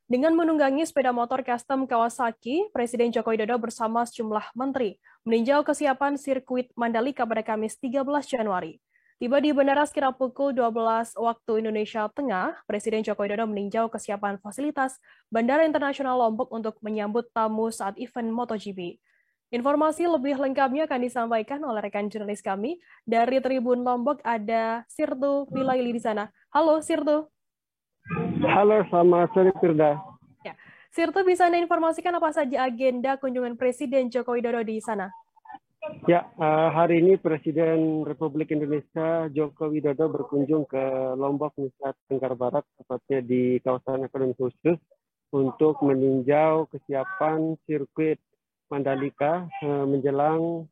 Dengan menunggangi sepeda motor custom Kawasaki, Presiden Joko Widodo bersama sejumlah menteri meninjau kesiapan sirkuit Mandalika pada Kamis 13 Januari. Tiba di bandara sekitar pukul 12 waktu Indonesia Tengah, Presiden Joko Widodo meninjau kesiapan fasilitas Bandara Internasional Lombok untuk menyambut tamu saat event MotoGP. Informasi lebih lengkapnya akan disampaikan oleh rekan jurnalis kami dari Tribun Lombok, ada Sirtu Vilaili di sana. Halo Sirtu. Halo, selamat sore Firda. Ya. Sirtu, bisa Anda informasikan apa saja agenda kunjungan Presiden Joko Widodo di sana? Ya, hari ini Presiden Republik Indonesia Joko Widodo berkunjung ke Lombok, Nusa Tenggara Barat, tepatnya di kawasan ekonomi khusus, untuk meninjau kesiapan sirkuit Mandalika menjelang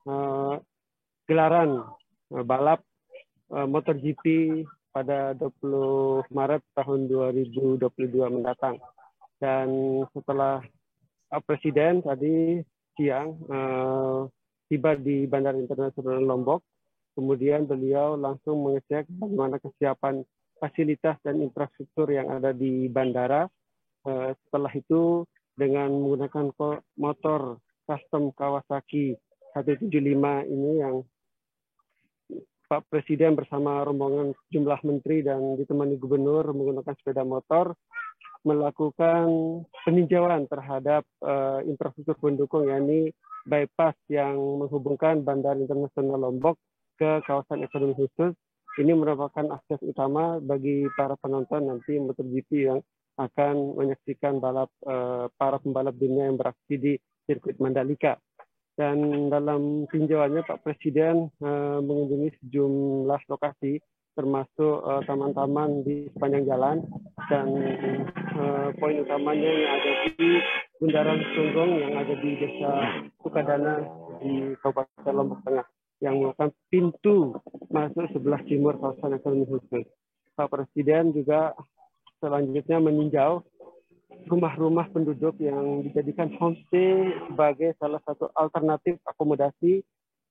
gelaran balap MotoGP pada 20 Maret tahun 2022 mendatang. Dan setelah Presiden tadi siang tiba di Bandara Internasional Lombok, kemudian beliau langsung mengecek bagaimana kesiapan fasilitas dan infrastruktur yang ada di bandara. Setelah itu dengan menggunakan motor custom Kawasaki 175 ini yang Pak Presiden bersama rombongan jumlah menteri dan ditemani gubernur menggunakan sepeda motor melakukan peninjauan terhadap infrastruktur pendukung, yakni bypass yang menghubungkan Bandara Internasional Lombok ke kawasan ekonomi khusus. Ini merupakan akses utama bagi para penonton nanti MotoGP yang akan menyaksikan balap para pembalap dunia yang beraksi di sirkuit Mandalika. Dan dalam tinjauannya Pak Presiden mengunjungi sejumlah lokasi termasuk taman-taman di sepanjang jalan dan poin utamanya yang ada di Bundaran Sunggong yang ada di Desa Sukadana di Kabupaten Lombok Tengah yang merupakan pintu masuk sebelah timur kawasan ekonomi khusus. Pak Presiden juga selanjutnya meninjau rumah-rumah penduduk yang dijadikan homestay sebagai salah satu alternatif akomodasi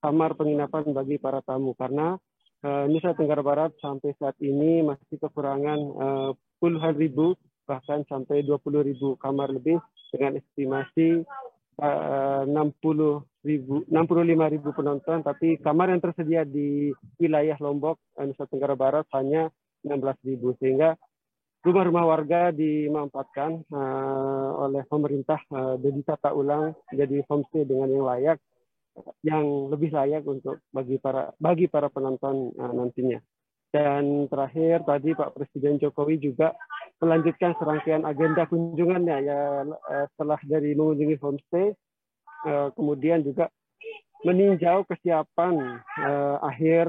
kamar penginapan bagi para tamu, karena Nusa Tenggara Barat sampai saat ini masih kekurangan puluhan ribu bahkan sampai 20.000 kamar lebih dengan estimasi 65.000 penonton, tapi kamar yang tersedia di wilayah Lombok Nusa Tenggara Barat hanya 16.000, sehingga rumah-rumah warga dimanfaatkan oleh pemerintah dan ditata ulang jadi homestay dengan yang lebih layak untuk bagi para penonton nantinya. Dan terakhir tadi Pak Presiden Jokowi juga melanjutkan serangkaian agenda kunjungannya ya, setelah dari mengunjungi homestay, kemudian juga meninjau kesiapan akhir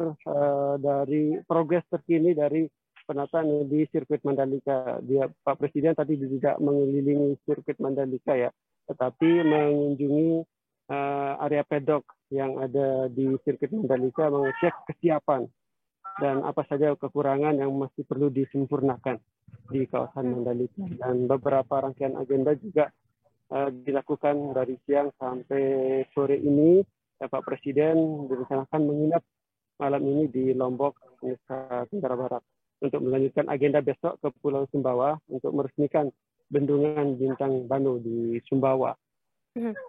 dari progres terkini dari penataan di sirkuit Mandalika. Pak Presiden tadi tidak mengelilingi sirkuit Mandalika ya, tetapi mengunjungi area pedok yang ada di sirkuit Mandalika, mengecek kesiapan dan apa saja kekurangan yang masih perlu disempurnakan di kawasan Mandalika. Dan beberapa rangkaian agenda juga dilakukan dari siang sampai sore ini. Pak Presiden direncanakan menginap malam ini di Lombok, Nusa Tenggara Barat, untuk melanjutkan agenda besok ke Pulau Sumbawa untuk meresmikan bendungan Bintang Bano di Sumbawa.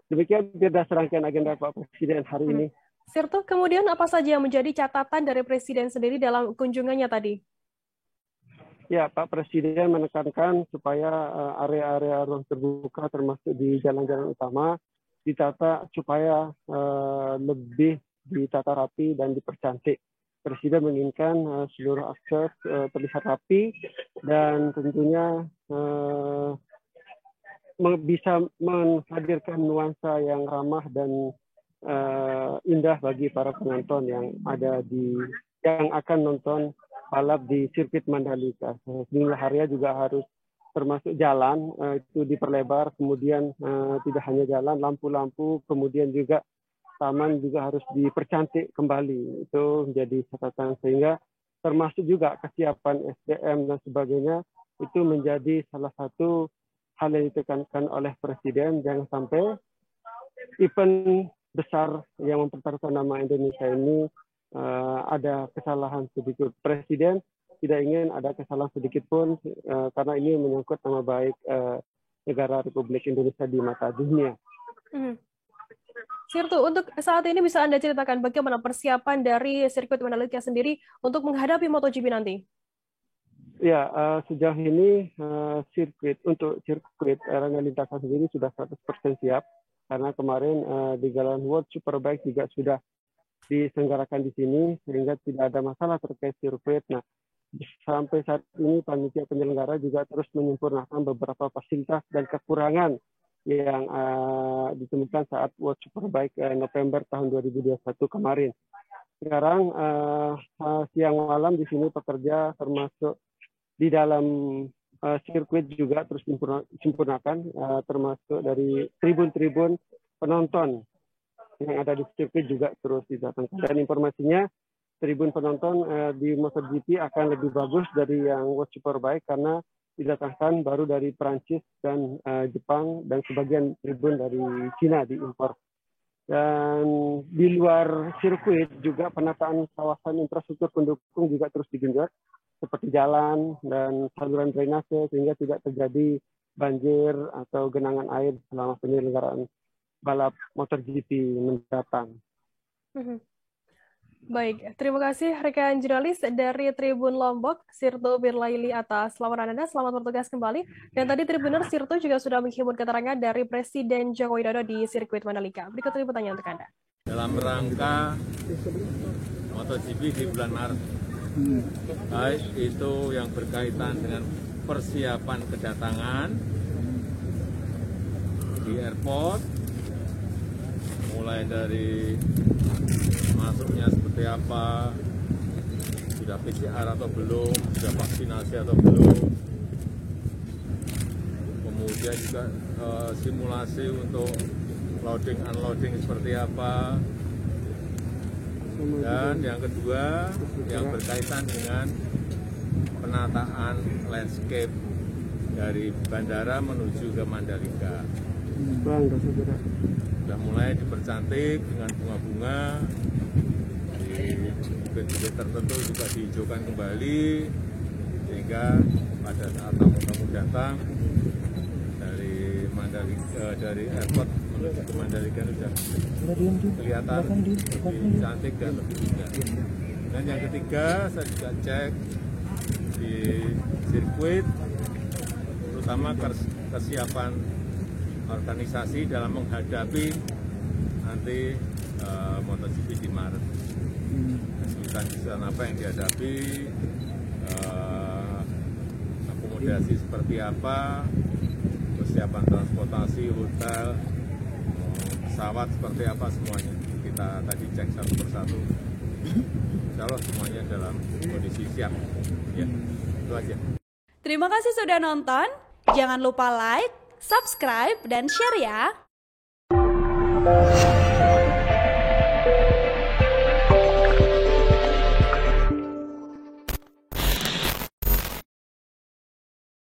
Demikian serangkaian agenda Pak Presiden hari ini. Sirtu, kemudian apa saja yang menjadi catatan dari Presiden sendiri dalam kunjungannya tadi? Ya, Pak Presiden menekankan supaya area-area ruang terbuka termasuk di jalan-jalan utama ditata supaya lebih ditata rapi dan dipercantik. Presiden menginginkan seluruh akses terlihat rapi dan tentunya bisa menghadirkan nuansa yang ramah dan indah bagi para penonton yang akan nonton balap di sirkuit Mandalika. Sejumlah area juga harus termasuk jalan itu diperlebar, kemudian tidak hanya jalan, lampu-lampu, kemudian juga taman juga harus dipercantik kembali. Itu menjadi catatan, sehingga termasuk juga kesiapan SDM dan sebagainya itu menjadi salah satu hal yang ditekankan oleh Presiden. Jangan sampai event besar yang mempertaruhkan nama Indonesia ini ada kesalahan sedikit. Presiden tidak ingin ada kesalahan sedikit pun karena ini menyangkut nama baik negara Republik Indonesia di mata dunia. Sirtu, untuk saat ini bisa Anda ceritakan bagaimana persiapan dari sirkuit Mandalika sendiri untuk menghadapi MotoGP nanti? Ya, sejauh ini untuk sirkuit arena lintasan sendiri sudah 100% siap, karena kemarin di gelaran World Superbike juga sudah diselenggarakan di sini, sehingga tidak ada masalah terkait sirkuit. Nah, sampai saat ini panitia penyelenggara juga terus menyempurnakan beberapa fasilitas dan kekurangan yang ditemukan saat World Superbike November tahun 2021 kemarin. Sekarang siang malam di sini pekerja termasuk di dalam sirkuit juga terus disempurnakan, termasuk dari tribun-tribun penonton yang ada di sirkuit juga terus didatangkan. Dan informasinya tribun penonton di MotoGP akan lebih bagus dari yang World Superbike karena didatangkan baru dari Perancis dan Jepang, dan sebagian tribun dari Cina diimpor. Dan di luar sirkuit juga penataan kawasan infrastruktur pendukung juga terus digenjot, seperti jalan dan saluran drainase, sehingga tidak terjadi banjir atau genangan air selama penyelenggaraan balap MotoGP mendatang. Baik, terima kasih rekan jurnalis dari Tribun Lombok, Sirto Birlaili atas laporan Anda. Selamat bertugas kembali. Dan tadi Tribuners Sirto juga sudah menghimpun keterangan dari Presiden Joko Widodo di sirkuit Mandalika. Berikut ini pertanyaan untuk Anda. Dalam rangka MotoGP di bulan Maret, baik itu yang berkaitan dengan persiapan kedatangan di airport, mulai dari masuknya seperti apa, sudah PCR atau belum, sudah vaksinasi atau belum, kemudian juga simulasi untuk loading unloading seperti apa, dan yang kedua yang berkaitan dengan penataan landscape dari bandara menuju ke Mandalika. Sudah mulai dipercantik dengan bunga-bunga, di bukit-bukit tertentu juga dihijaukan kembali, sehingga pada saat tamu-tamu datang dari Mandalika, dari airport menuju ke Mandalika sudah kelihatan lebih cantik dan lebih indah. Dan yang ketiga, saya juga cek di sirkuit, terutama kesiapan organisasi dalam menghadapi nanti MotoGP di Maret. Kesulitan apa yang dihadapi, akomodasi seperti apa, persiapan transportasi, hotel, pesawat seperti apa, semuanya kita tadi cek satu persatu. Insya Allah semuanya dalam kondisi siap. Ya, itu aja. Terima kasih sudah nonton. Jangan lupa like, subscribe, dan share ya.